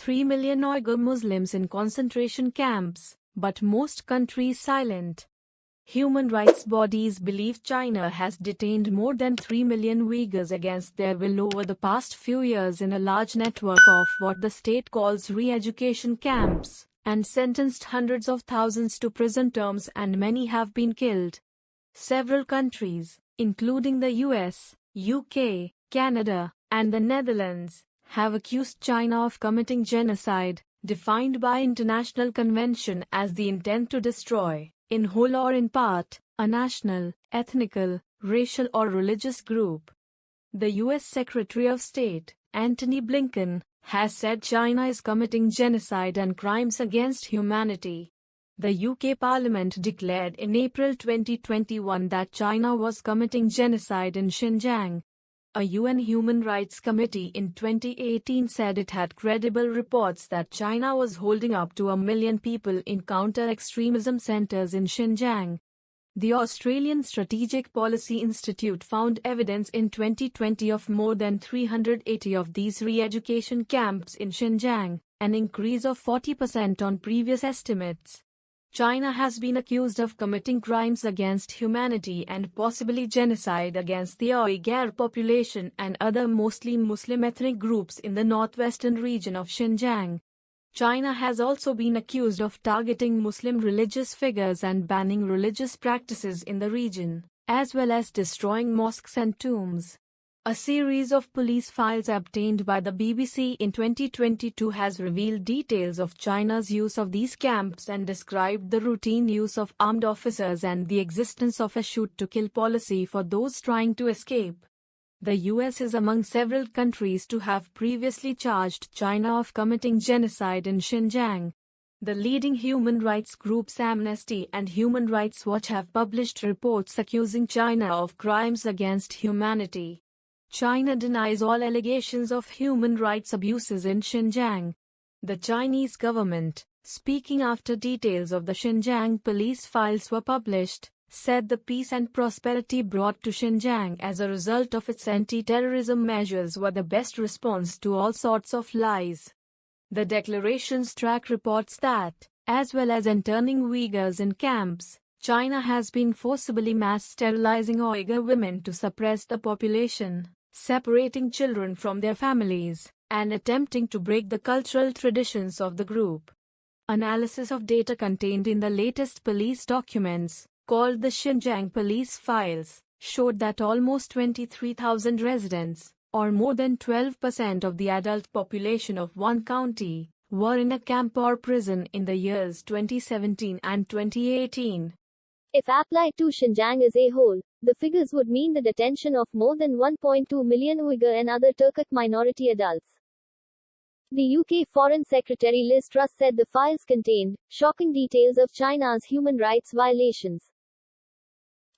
3 million Uyghur Muslims in concentration camps, but most countries silent. Human rights bodies believe China has detained more than 3 million Uyghurs against their will over the past few years in a large network of what the state calls re-education camps, and sentenced hundreds of thousands to prison terms, and many have been killed. Several countries, including the US, UK, Canada, and the Netherlands, have accused China of committing genocide, defined by international convention as the intent to destroy, in whole or in part, a national, ethnical, racial or religious group. The U.S. Secretary of State, Antony Blinken, has said China is committing genocide and crimes against humanity. The UK Parliament declared in April 2021 that China was committing genocide in Xinjiang. A UN Human Rights Committee in 2018 said it had credible reports that China was holding up to 1 million people in counter-extremism centers in Xinjiang. The Australian Strategic Policy Institute found evidence in 2020 of more than 380 of these re-education camps in Xinjiang, an increase of 40% on previous estimates. China has been accused of committing crimes against humanity and possibly genocide against the Uyghur population and other mostly Muslim ethnic groups in the northwestern region of Xinjiang. China has also been accused of targeting Muslim religious figures and banning religious practices in the region, as well as destroying mosques and tombs. A series of police files obtained by the BBC in 2022 has revealed details of China's use of these camps and described the routine use of armed officers and the existence of a shoot-to-kill policy for those trying to escape. The US is among several countries to have previously charged China of committing genocide in Xinjiang. The leading human rights groups Amnesty and Human Rights Watch have published reports accusing China of crimes against humanity. China denies all allegations of human rights abuses in Xinjiang. The Chinese government, speaking after details of the Xinjiang police files were published, said the peace and prosperity brought to Xinjiang as a result of its anti-terrorism measures were the best response to all sorts of lies. The declarations track reports that, as well as interning Uyghurs in camps, China has been forcibly mass sterilizing Uyghur women to suppress the population, separating children from their families, and attempting to break the cultural traditions of the group. Analysis of data contained in the latest police documents, called the Xinjiang Police Files, showed that almost 23,000 residents, or more than 12% of the adult population of one county, were in a camp or prison in the years 2017 and 2018. If applied to Xinjiang as a whole, the figures would mean the detention of more than 1.2 million Uyghur and other Turkic minority adults. The UK Foreign Secretary Liz Truss said the files contained shocking details of China's human rights violations.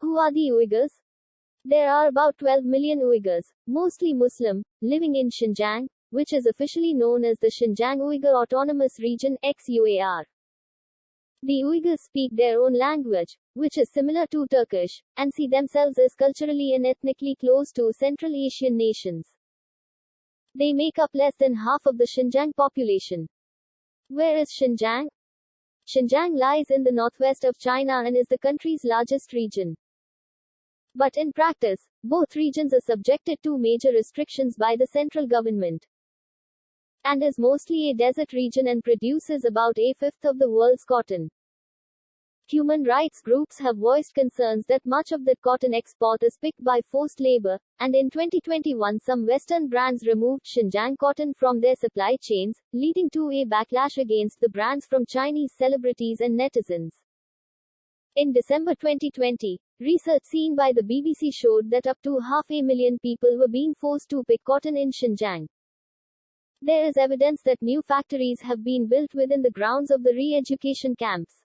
Who are the Uyghurs? There are about 12 million Uyghurs, mostly Muslim, living in Xinjiang, which is officially known as the Xinjiang Uyghur Autonomous Region (XUAR). The Uyghurs speak their own language, which is similar to Turkish, and see themselves as culturally and ethnically close to Central Asian nations. They make up less than half of the Xinjiang population. Where is Xinjiang? Xinjiang lies in the northwest of China and is the country's largest region. But in practice, both regions are subjected to major restrictions by the central government, and is mostly a desert region and produces about a fifth of the world's cotton. Human rights groups have voiced concerns that much of that cotton export is picked by forced labor, and in 2021 some Western brands removed Xinjiang cotton from their supply chains, leading to a backlash against the brands from Chinese celebrities and netizens. In December 2020, research seen by the BBC showed that up to 500,000 people were being forced to pick cotton in Xinjiang. There is evidence that new factories have been built within the grounds of the re-education camps.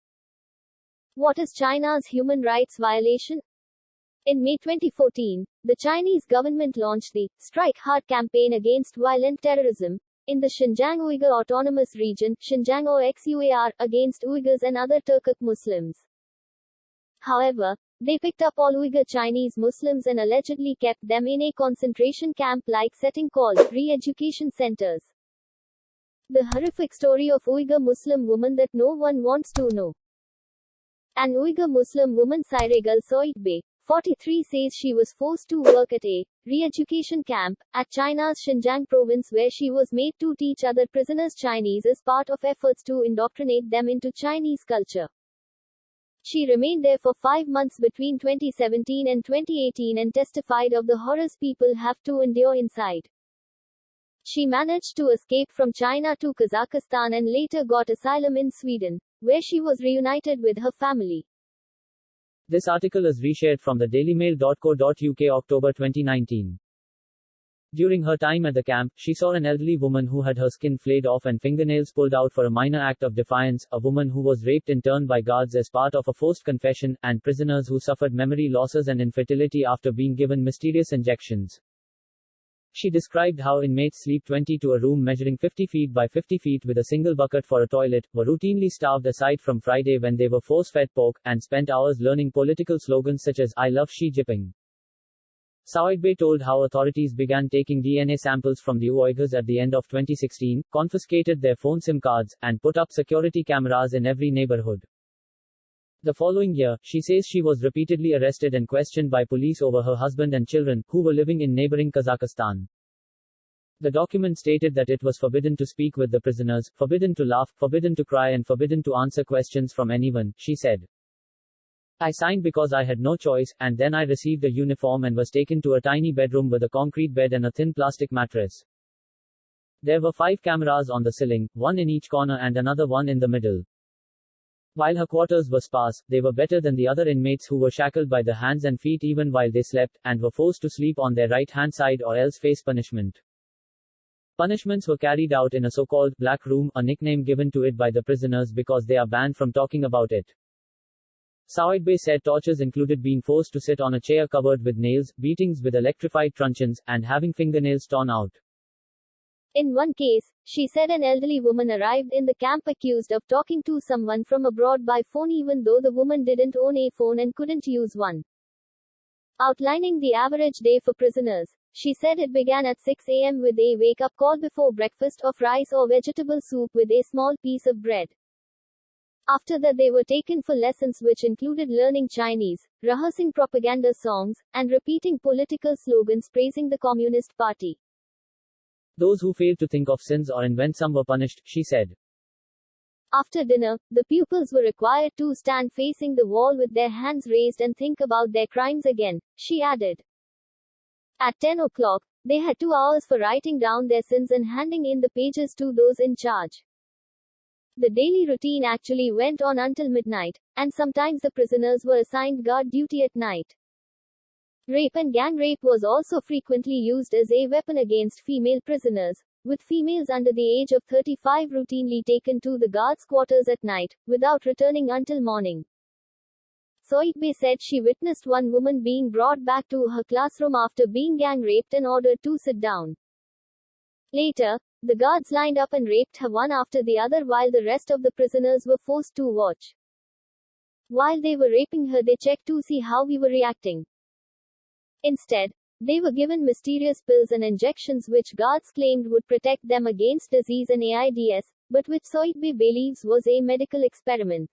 What is China's human rights violation? In May 2014, the Chinese government launched the Strike Hard campaign against violent terrorism in the Xinjiang Uyghur Autonomous Region, Xinjiang or XUAR, against Uyghurs and other Turkic Muslims. However, they picked up all Uyghur Chinese Muslims and allegedly kept them in a concentration camp-like setting called re-education centers. The horrific story of Uyghur Muslim woman that no one wants to know. An Uyghur Muslim woman Sairegal Soitbe, 43 says she was forced to work at a re-education camp at China's Xinjiang province where she was made to teach other prisoners Chinese as part of efforts to indoctrinate them into Chinese culture. She remained there for 5 months between 2017 and 2018 and testified of the horrors people have to endure inside. She managed to escape from China to Kazakhstan and later got asylum in Sweden, where she was reunited with her family. This article is reshared from the dailymail.co.uk October 2019. During her time at the camp, she saw an elderly woman who had her skin flayed off and fingernails pulled out for a minor act of defiance, a woman who was raped in turn by guards as part of a forced confession, and prisoners who suffered memory losses and infertility after being given mysterious injections. She described how inmates sleep 20 to a room measuring 50 feet by 50 feet with a single bucket for a toilet, were routinely starved aside from Friday when they were force-fed pork, and spent hours learning political slogans such as, "I love Xi Jinping." Saoidbe told how authorities began taking DNA samples from the Uyghurs at the end of 2016, confiscated their phone SIM cards, and put up security cameras in every neighborhood. The following year, she says she was repeatedly arrested and questioned by police over her husband and children, who were living in neighboring Kazakhstan. The document stated that it was forbidden to speak with the prisoners, forbidden to laugh, forbidden to cry, and forbidden to answer questions from anyone, she said. I signed because I had no choice, and then I received a uniform and was taken to a tiny bedroom with a concrete bed and a thin plastic mattress. There were 5 cameras on the ceiling, one in each corner and another one in the middle. While her quarters were sparse, they were better than the other inmates who were shackled by the hands and feet even while they slept, and were forced to sleep on their right-hand side or else face punishment. Punishments were carried out in a so-called black room, a nickname given to it by the prisoners because they are banned from talking about it. Saoidbe said tortures included being forced to sit on a chair covered with nails, beatings with electrified truncheons, and having fingernails torn out. In one case, she said an elderly woman arrived in the camp accused of talking to someone from abroad by phone even though the woman didn't own a phone and couldn't use one. Outlining the average day for prisoners, she said it began at 6 a.m. with a wake-up call before breakfast of rice or vegetable soup with a small piece of bread. After that they were taken for lessons which included learning Chinese, rehearsing propaganda songs, and repeating political slogans praising the Communist Party. Those who failed to think of sins or invent some were punished, she said. After dinner, the pupils were required to stand facing the wall with their hands raised and think about their crimes again, she added. At 10 o'clock, they had 2 hours for writing down their sins and handing in the pages to those in charge. The daily routine actually went on until midnight, and sometimes the prisoners were assigned guard duty at night. Rape and gang rape was also frequently used as a weapon against female prisoners, with females under the age of 35 routinely taken to the guards' quarters at night, without returning until morning. Soitbe said she witnessed one woman being brought back to her classroom after being gang raped and ordered to sit down. Later, the guards lined up and raped her one after the other while the rest of the prisoners were forced to watch. While they were raping her, they checked to see how we were reacting. Instead, they were given mysterious pills and injections which guards claimed would protect them against disease and AIDS, but which Soitbe believes was a medical experiment.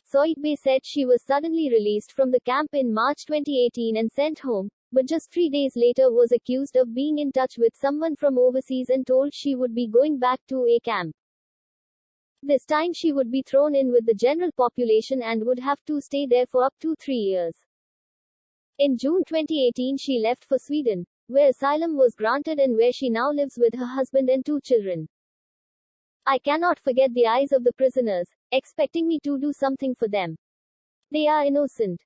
Soitbe said she was suddenly released from the camp in March 2018 and sent home, but just 3 days later was accused of being in touch with someone from overseas and told she would be going back to a camp. This time she would be thrown in with the general population and would have to stay there for up to 3 years. In June 2018 she left for Sweden, where asylum was granted and where she now lives with her husband and 2 children. I cannot forget the eyes of the prisoners, expecting me to do something for them. They are innocent.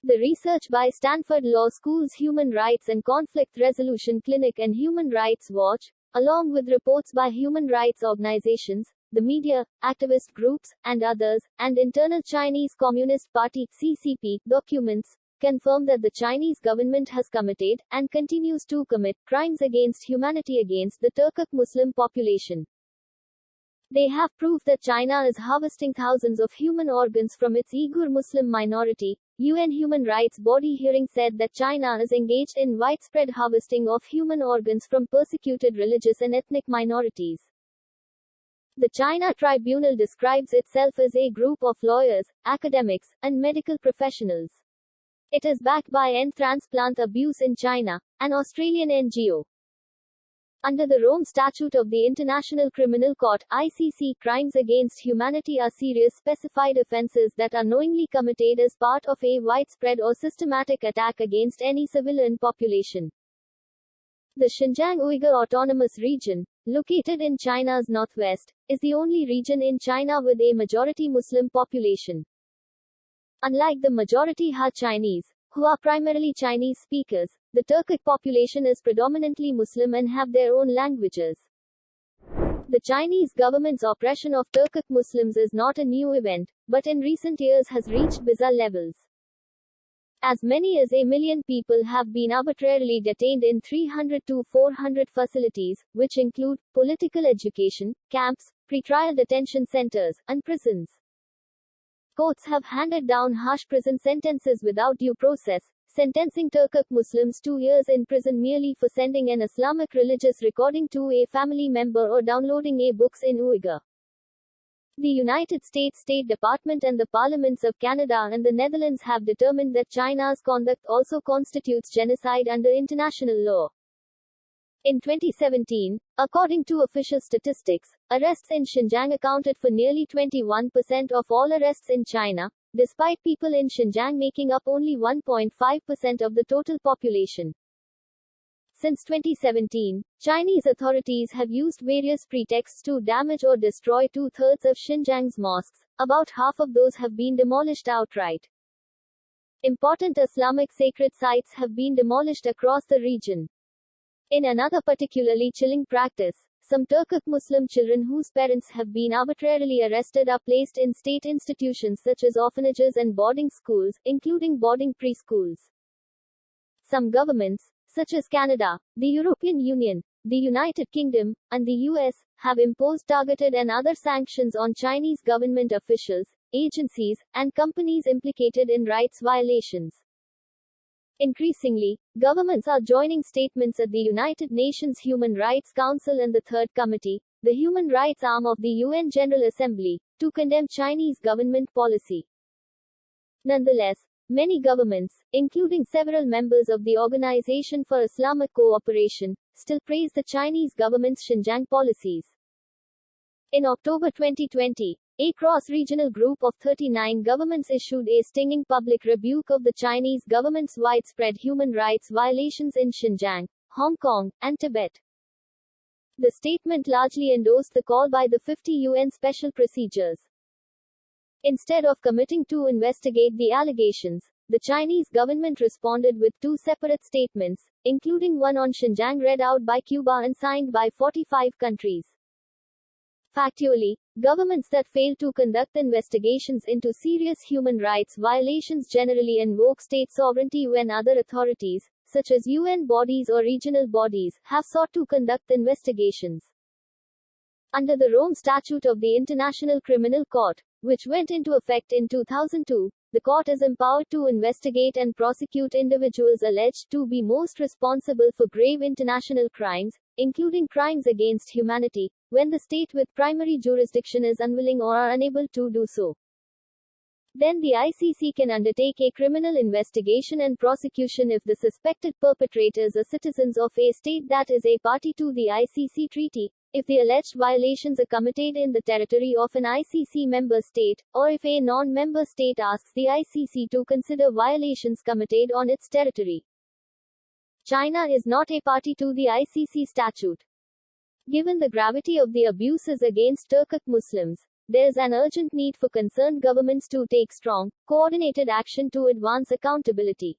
The research by Stanford Law School's Human Rights and Conflict Resolution Clinic and Human Rights Watch, along with reports by human rights organizations, the media, activist groups, and others, and internal Chinese Communist Party (CCP) documents, confirm that the Chinese government has committed, and continues to commit, crimes against humanity against the Turkic Muslim population. They have proof that China is harvesting thousands of human organs from its Uyghur Muslim minority. UN human rights body hearing said that China is engaged in widespread harvesting of human organs from persecuted religious and ethnic minorities. The China Tribunal describes itself as a group of lawyers, academics, and medical professionals. It is backed by End Transplant Abuse in China, an Australian NGO. Under the Rome Statute of the International Criminal Court (ICC), crimes against humanity are serious specified offenses that are knowingly committed as part of a widespread or systematic attack against any civilian population. The Xinjiang Uyghur Autonomous Region, located in China's northwest, is the only region in China with a majority Muslim population. Unlike the majority Han Chinese, who are primarily Chinese speakers, the Turkic population is predominantly Muslim and have their own languages. The Chinese government's oppression of Turkic Muslims is not a new event, but in recent years has reached bizarre levels. As many as 1 million people have been arbitrarily detained in 300 to 400 facilities, which include political education, camps, pretrial detention centers, and prisons. Courts have handed down harsh prison sentences without due process, sentencing Turkic Muslims 2 years in prison merely for sending an Islamic religious recording to a family member or downloading a books in Uyghur. The United States State Department and the parliaments of Canada and the Netherlands have determined that China's conduct also constitutes genocide under international law. In 2017, according to official statistics, arrests in Xinjiang accounted for nearly 21% of all arrests in China, despite people in Xinjiang making up only 1.5% of the total population. Since 2017, Chinese authorities have used various pretexts to damage or destroy 2/3 of Xinjiang's mosques. About half of those have been demolished outright. Important Islamic sacred sites have been demolished across the region. In another particularly chilling practice, some Turkic Muslim children whose parents have been arbitrarily arrested are placed in state institutions such as orphanages and boarding schools, including boarding preschools. Some governments, such as Canada, the European Union, the United Kingdom, and the US, have imposed targeted and other sanctions on Chinese government officials, agencies, and companies implicated in rights violations. Increasingly, governments are joining statements at the United Nations Human Rights Council and the Third Committee, the human rights arm of the UN General Assembly, to condemn Chinese government policy. Nonetheless, many governments, including several members of the Organization for Islamic Cooperation, still praise the Chinese government's Xinjiang policies. In October 2020, a cross-regional group of 39 governments issued a stinging public rebuke of the Chinese government's widespread human rights violations in Xinjiang, Hong Kong, and Tibet. The statement largely endorsed the call by the 50 UN special procedures. Instead of committing to investigate the allegations, the Chinese government responded with 2 separate statements, including one on Xinjiang read out by Cuba and signed by 45 countries. Factually, governments that fail to conduct investigations into serious human rights violations generally invoke state sovereignty when other authorities, such as UN bodies or regional bodies, have sought to conduct investigations. Under the Rome Statute of the International Criminal Court, which went into effect in 2002, the court is empowered to investigate and prosecute individuals alleged to be most responsible for grave international crimes, including crimes against humanity, when the state with primary jurisdiction is unwilling or are unable to do so. Then the ICC can undertake a criminal investigation and prosecution if the suspected perpetrators are citizens of a state that is a party to the ICC treaty, if the alleged violations are committed in the territory of an ICC member state, or if a non-member state asks the ICC to consider violations committed on its territory. China is not a party to the ICC statute. Given the gravity of the abuses against Turkic Muslims, there is an urgent need for concerned governments to take strong, coordinated action to advance accountability.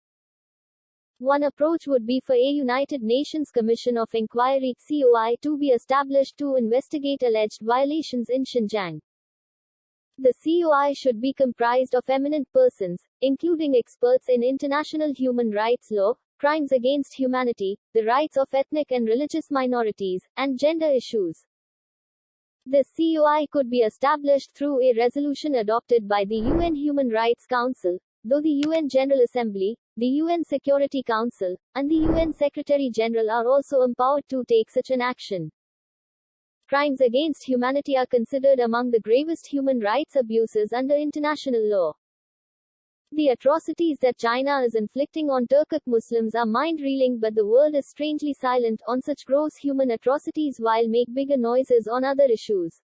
One approach would be for a United Nations Commission of Inquiry (COI) to be established to investigate alleged violations in Xinjiang. The COI should be comprised of eminent persons, including experts in international human rights law, crimes against humanity, the rights of ethnic and religious minorities, and gender issues. The COI could be established through a resolution adopted by the UN Human Rights Council, though the UN General Assembly, the UN Security Council, and the UN Secretary-General are also empowered to take such an action. Crimes against humanity are considered among the gravest human rights abuses under international law. The atrocities that China is inflicting on Turkic Muslims are mind-reeling, but the world is strangely silent on such gross human atrocities while make bigger noises on other issues.